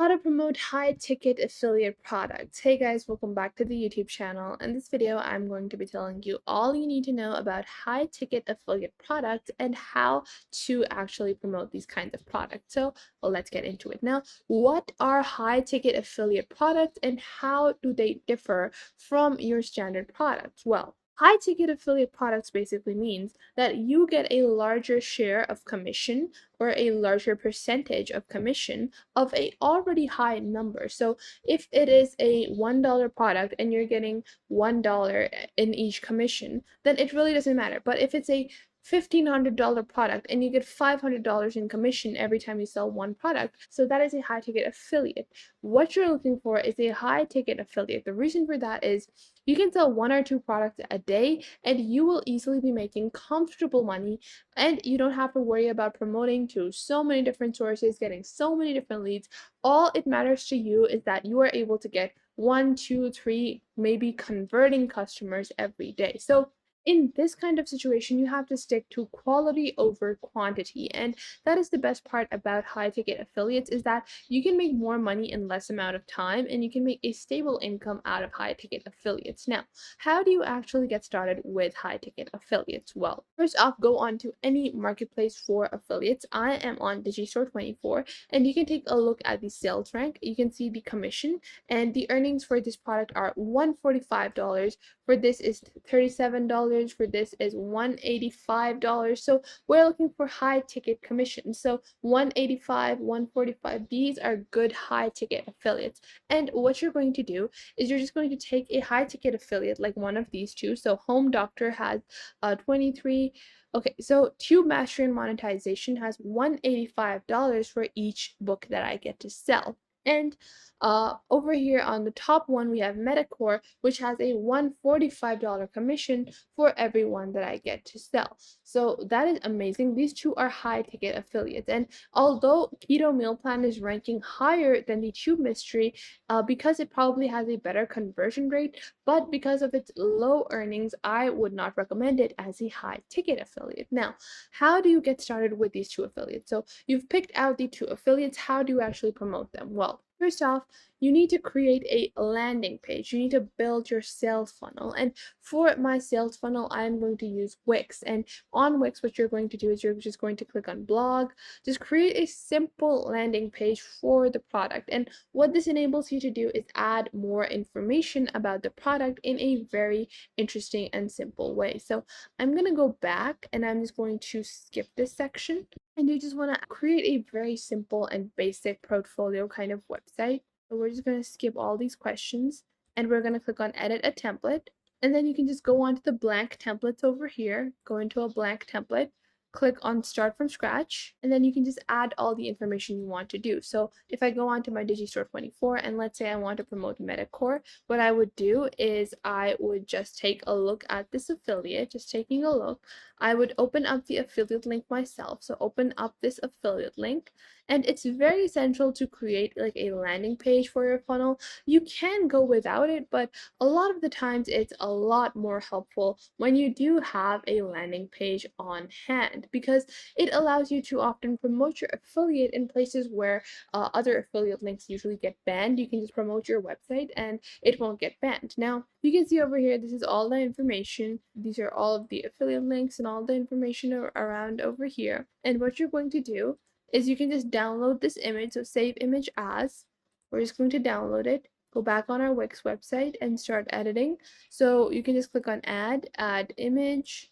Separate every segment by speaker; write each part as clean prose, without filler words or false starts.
Speaker 1: How to promote high ticket affiliate products. Hey guys, welcome back to the YouTube channel. In this video, I'm going to be telling you all you need to know about high ticket affiliate products and how to actually promote these kinds of products. So let's get into it. Now, what are high ticket affiliate products and how do they differ from your standard products? Well, high ticket affiliate products basically means that you get a larger share of commission or a larger percentage of commission of a already high number. So if it is a $1 product and you're getting $1 in each commission, then it really doesn't matter. But if it's a $1,500 product and you get $500 in commission every time you sell one product, so that is a high ticket affiliate. What you're looking for is a high ticket affiliate. The reason for that is you can sell one or two products a day and you will easily be making comfortable money, and you don't have to worry about promoting to so many different sources, getting so many different leads. All it matters to you is that you are able to get one, two, three, maybe converting customers every day. So in this kind of situation, you have to stick to quality over quantity. And that is the best part about high ticket affiliates, is that you can make more money in less amount of time and you can make a stable income out of high ticket affiliates. Now, how do you actually get started with high ticket affiliates? Well, first off, go on to any marketplace for affiliates. I am on Digistore24, and you can take a look at the sales rank. You can see the commission, and the earnings for this product are $145. For this is $37. For this is $185. So we're looking for high ticket commission. So 185, 145, these are good high ticket affiliates. And what you're going to do is you're just going to take a high ticket affiliate like one of these two. So Home Doctor has 23. Okay, so Tube Mastery and Monetization has $185 for each book that I get to sell. And over here on the top one, we have Metacore, which has a $145 commission for every one that I get to sell. So that is amazing. These two are high ticket affiliates. And although Keto Meal Plan is ranking higher than the Tube Mystery, because it probably has a better conversion rate, but because of its low earnings, I would not recommend it as a high ticket affiliate. Now, how do you get started with these two affiliates? So you've picked out the two affiliates. How do you actually promote them? Well, first off, you need to create a landing page. You need to build your sales funnel. And for my sales funnel, I'm going to use Wix. And on Wix, what you're going to do is you're just going to click on blog, just create a simple landing page for the product. And what this enables you to do is add more information about the product in a very interesting and simple way. So I'm going to go back and I'm just going to skip this section. And you just want to create a very simple and basic portfolio kind of website. So we're just going to skip all these questions and we're going to click on edit a template. And then you can just go on to the blank templates over here, go into a blank template, click on start from scratch, and then you can just add all the information you want to do. So if I go on to my Digistore24 and let's say I want to promote Metacore, what I would do is I would just take a look at this affiliate, just taking a look. I would open up the affiliate link myself. So open up this affiliate link, and it's very essential to create like a landing page for your funnel. You can go without it, but a lot of the times it's a lot more helpful when you do have a landing page on hand, because it allows you to often promote your affiliate in places where other affiliate links usually get banned. You can just promote your website and it won't get banned. Now, you can see over here, this is all the information. These are all of the affiliate links and all the information around over here. And what you're going to do is you can just download this image. So save image as. We're just going to download it. Go back on our Wix website and start editing. So you can just click on add image.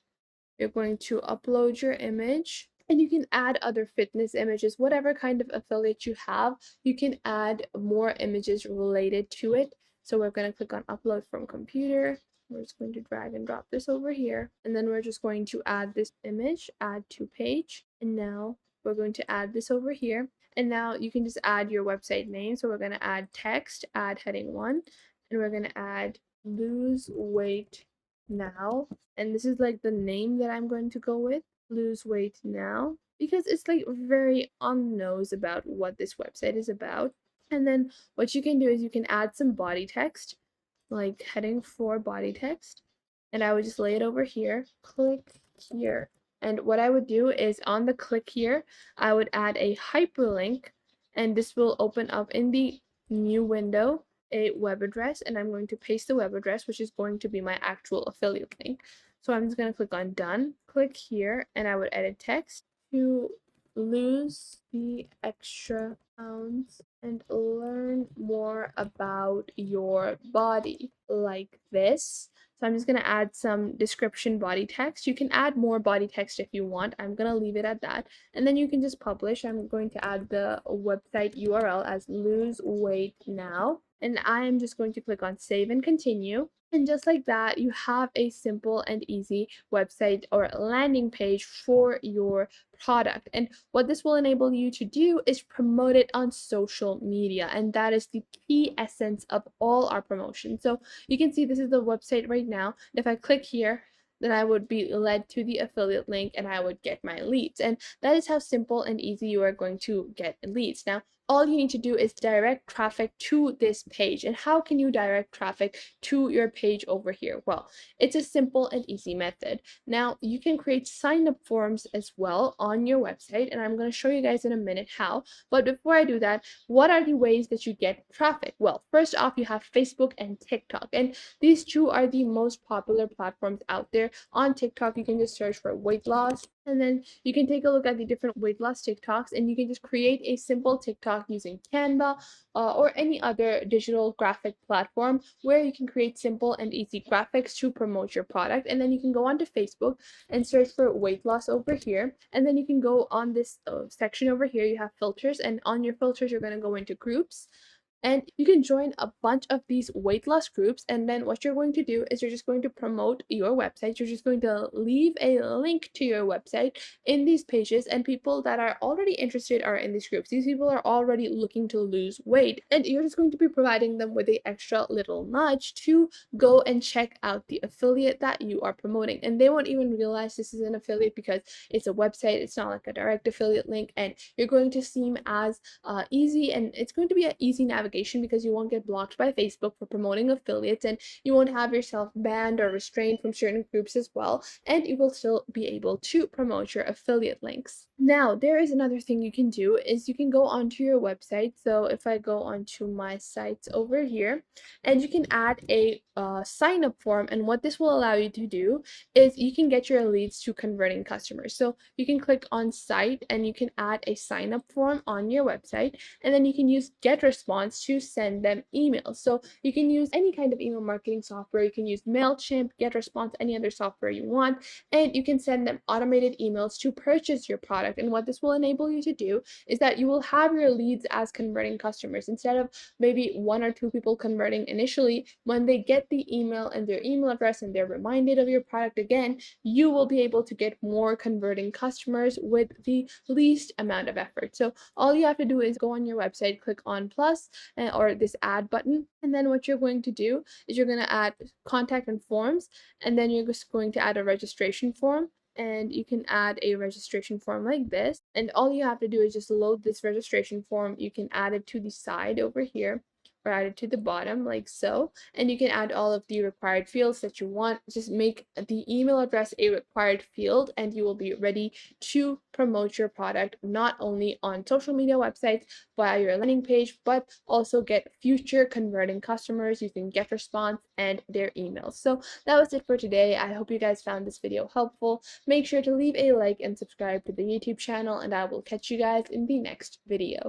Speaker 1: You're going to upload your image. And you can add other fitness images, whatever kind of affiliate you have, you can add more images related to it. So we're going to click on upload from computer. We're just going to drag and drop this over here. And then we're just going to add this image, add to page. And now we're going to add this over here. And now you can just add your website name. So we're going to add text, add heading 1, and we're going to add lose weight now. And this is like the name that I'm going to go with, lose weight now, because it's like very on the nose about what this website is about. And then what you can do is you can add some body text, like heading 4 body text, and I would just lay it over here, click here. And what I would do is on the click here, I would add a hyperlink and this will open up in the new window a web address, and I'm going to paste the web address, which is going to be my actual affiliate link. So I'm just going to click on done, click here, and I would edit text to lose the extra pounds and learn more about your body, like this. So I'm just going to add some description body text. You can add more body text if you want. I'm going to leave it at that. And then you can just publish. I'm going to add the website URL as lose weight now. And I am just going to click on save and continue. And just like that, you have a simple and easy website or landing page for your product. And what this will enable you to do is promote it on social media. And that is the key essence of all our promotion. So you can see this is the website right now. If I click here, then I would be led to the affiliate link and I would get my leads. And that is how simple and easy you are going to get leads. Now, all you need to do is direct traffic to this page. And how can you direct traffic to your page over here? Well, it's a simple and easy method. Now, you can create sign up forms as well on your website, and I'm going to show you guys in a minute how. But before I do that, what are the ways that you get traffic? Well, first off, you have Facebook and TikTok, and these two are the most popular platforms out there. On TikTok, you can just search for weight loss, and then you can take a look at the different weight loss TikToks, and you can just create a simple TikTok using Canva or any other digital graphic platform where you can create simple and easy graphics to promote your product. And then you can go onto Facebook and search for weight loss over here. And then you can go on this section over here. You have filters, and on your filters, you're going to go into groups. And you can join a bunch of these weight loss groups. And then what you're going to do is you're just going to promote your website. You're just going to leave a link to your website in these pages. And people that are already interested are in these groups. These people are already looking to lose weight. And you're just going to be providing them with a extra little nudge to go and check out the affiliate that you are promoting. And they won't even realize this is an affiliate because it's a website. It's not like a direct affiliate link. And you're going to seem as easy, and it's going to be an easy navigation because you won't get blocked by Facebook for promoting affiliates, and you won't have yourself banned or restrained from certain groups as well, and you will still be able to promote your affiliate links. Now, there is another thing you can do is you can go onto your website. So if I go onto my sites over here, and you can add a sign up form, and what this will allow you to do is you can get your leads to converting customers. So you can click on site and you can add a sign up form on your website, and then you can use GetResponse to send them emails. So you can use any kind of email marketing software. You can use MailChimp, GetResponse, any other software you want, and you can send them automated emails to purchase your product. And what this will enable you to do is that you will have your leads as converting customers instead of maybe one or two people converting initially. When they get the email and their email address and they're reminded of your product again, you will be able to get more converting customers with the least amount of effort. So all you have to do is go on your website, click on plus or this add button, and then what you're going to do is you're going to add contact and forms, and then you're just going to add a registration form. And you can add a registration form like this, and all you have to do is just load this registration form. You can add it to the side over here or add it to the bottom like so, and you can add all of the required fields that you want. Just make the email address a required field, and you will be ready to promote your product not only on social media websites via your landing page, but also get future converting customers using GetResponse and their emails. So that was it for today. I hope you guys found this video helpful. Make sure to leave a like and subscribe to the YouTube channel, and I will catch you guys in the next video.